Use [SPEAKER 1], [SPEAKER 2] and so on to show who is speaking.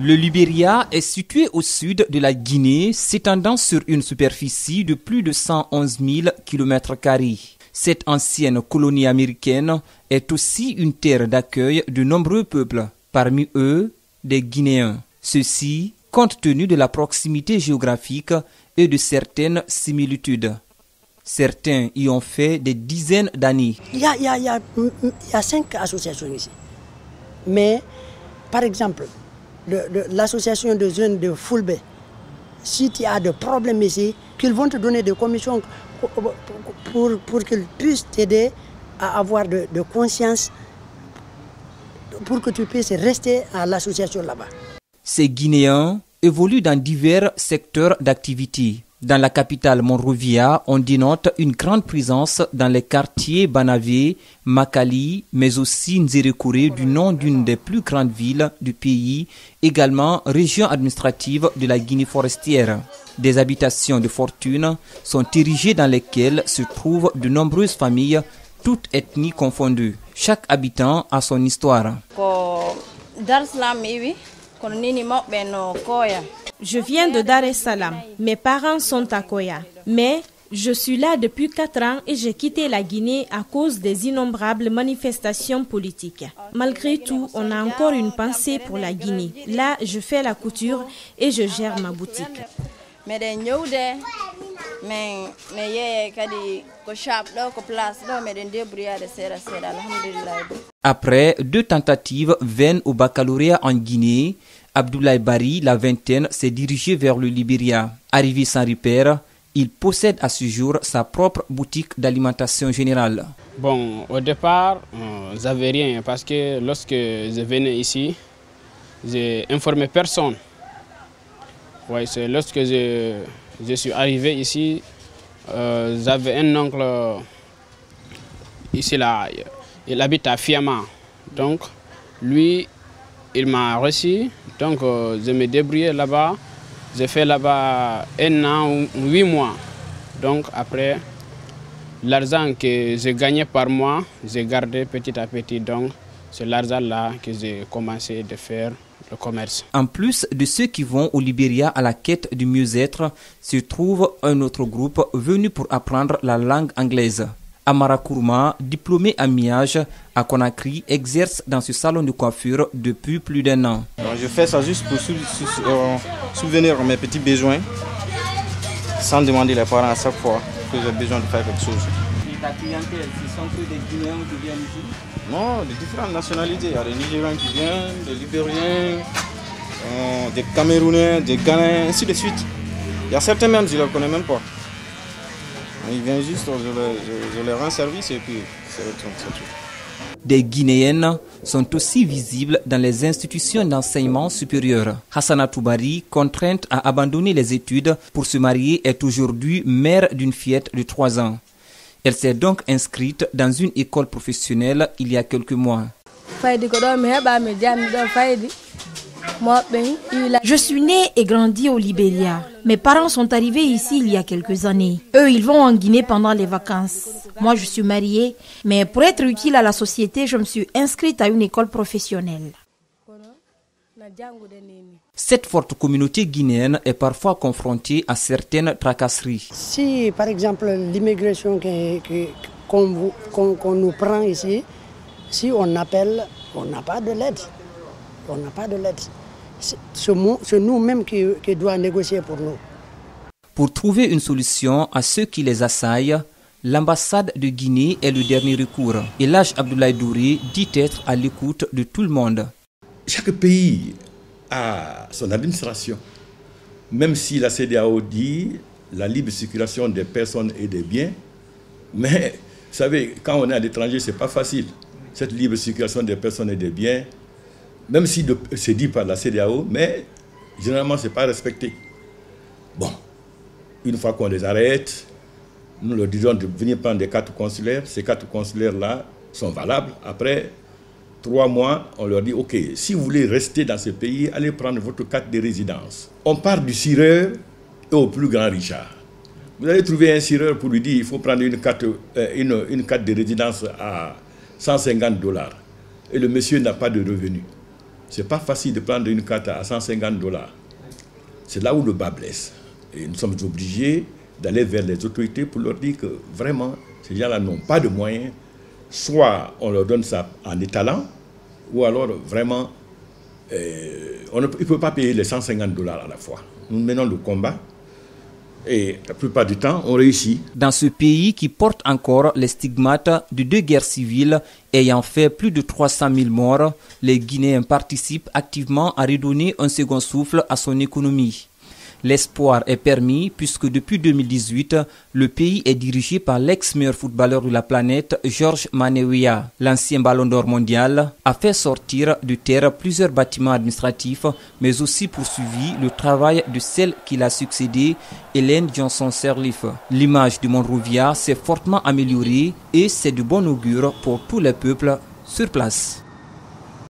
[SPEAKER 1] Le Libéria est situé au sud de la Guinée, s'étendant sur une superficie de plus de 111 000 km². Cette ancienne colonie américaine est aussi une terre d'accueil de nombreux peuples, parmi eux des Guinéens. Ceci compte tenu de la proximité géographique et de certaines similitudes. Certains y ont fait des dizaines d'années.
[SPEAKER 2] Il y a 5 associations ici. Mais, par exemple, l'association de jeunes de Fulbe, si tu as des problèmes ici, qu'ils vont te donner des commissions pour qu'ils puissent t'aider à avoir de conscience pour que tu puisses rester à l'association là-bas.
[SPEAKER 1] Ces Guinéens évoluent dans divers secteurs d'activité. Dans la capitale Monrovia, on dénote une grande présence dans les quartiers Banavé, Makali, mais aussi Nzerekure, du nom d'une des plus grandes villes du pays, également région administrative de la Guinée forestière. Des habitations de fortune sont érigées dans lesquelles se trouvent de nombreuses familles, toutes ethnies confondues. Chaque habitant a son histoire.
[SPEAKER 3] Je viens de Dar es Salaam. Mes parents sont à Koya. Mais je suis là depuis 4 ans et j'ai quitté la Guinée à cause des innombrables manifestations politiques. Malgré tout, on a encore une pensée pour la Guinée. Là, je fais la couture et je gère ma boutique.
[SPEAKER 1] Après 2 tentatives vaines au baccalauréat en Guinée, Abdoulaye Bari, la vingtaine, s'est dirigé vers le Libéria. Arrivé sans repère, il possède à ce jour sa propre boutique d'alimentation générale.
[SPEAKER 4] Bon, au départ, j'avais rien parce que lorsque je venais ici, j'ai informé personne. Ouais, c'est lorsque je suis arrivé ici, j'avais un oncle ici là, il habite à Fiamma. Donc, lui, il m'a reçu, donc je me débrouillais là-bas. J'ai fait là-bas 1 an ou 8 mois. Donc après, l'argent que j'ai gagné par mois, j'ai gardé petit à petit. Donc c'est l'argent-là que j'ai commencé de faire le commerce.
[SPEAKER 1] En plus de ceux qui vont au Libéria à la quête du mieux-être, se trouve un autre groupe venu pour apprendre la langue anglaise. Amara Kourma, diplômé à Miage, à Conakry, exerce dans ce salon de coiffure depuis plus d'1 an.
[SPEAKER 5] Je fais ça juste pour souvenir mes petits besoins, sans demander les parents à chaque fois que j'ai besoin de faire quelque chose.
[SPEAKER 1] Et ta clientèle, ce sont que des Guinéens qui viennent ici?
[SPEAKER 5] Non, de différentes nationalités. Il y a des Nigériens qui viennent, des Libériens, des Camerounais, des Ghanéens, ainsi de suite. Il y a certains même, je ne les connais même pas. Ils viennent juste, je leur rends service et puis c'est tout.
[SPEAKER 1] Des Guinéennes sont aussi visibles dans les institutions d'enseignement supérieur. Hassana Toubari, contrainte à abandonner les études pour se marier, est aujourd'hui mère d'une fillette de 3 ans. Elle s'est donc inscrite dans une école professionnelle il y a quelques mois.
[SPEAKER 6] Je suis née et grandie au Libéria. Mes parents sont arrivés ici il y a quelques années. Eux, ils vont en Guinée pendant les vacances. Moi, je suis mariée, mais pour être utile à la société, je me suis inscrite à une école professionnelle.
[SPEAKER 1] Cette forte communauté guinéenne est parfois confrontée à certaines tracasseries.
[SPEAKER 2] Si, par exemple, l'immigration qu'on nous prend ici, si on appelle, on n'a pas de l'aide. On n'a pas de l'aide. C'est nous-mêmes qui doit négocier pour nous.
[SPEAKER 1] Pour trouver une solution à ceux qui les assaillent, l'ambassade de Guinée est le dernier recours. Elhadj Abdoulaye Douré dit être à l'écoute de tout le monde.
[SPEAKER 7] Chaque pays a son administration. Même si la CEDEAO dit la libre circulation des personnes et des biens, mais vous savez, quand on est à l'étranger, ce n'est pas facile. Cette libre circulation des personnes et des biens, même si c'est dit par la CEDEAO, mais généralement, ce n'est pas respecté. Bon, une fois qu'on les arrête, nous leur disons de venir prendre des cartes consulaires. Ces cartes consulaires-là sont valables. Après 3 mois, on leur dit, OK, si vous voulez rester dans ce pays, allez prendre votre carte de résidence. On part du cireur et au plus grand Richard. Vous allez trouver un cireur pour lui dire, il faut prendre une carte de résidence à $150. Et le monsieur n'a pas de revenus. c'est pas facile de prendre une carte à $150. C'est là où le bas blesse. Et nous sommes obligés d'aller vers les autorités pour leur dire que vraiment, ces gens-là n'ont pas de moyens. Soit on leur donne ça en étalant, ou alors vraiment, ils ne peuvent pas payer les $150 à la fois. Nous menons le combat et la plupart du temps, on réussit.
[SPEAKER 1] Dans ce pays qui porte encore les stigmates de 2 guerres civiles ayant fait plus de 300 000 morts, les Guinéens participent activement à redonner un second souffle à son économie. L'espoir est permis puisque depuis 2018, le pays est dirigé par l'ex-meilleur footballeur de la planète, Georges Manéouia. L'ancien ballon d'or mondial a fait sortir de terre plusieurs bâtiments administratifs, mais aussi poursuivi le travail de celle qui l'a succédé, Ellen Johnson Sirleaf. L'image du Monrovia s'est fortement améliorée et c'est de bon augure pour tous les peuples sur place.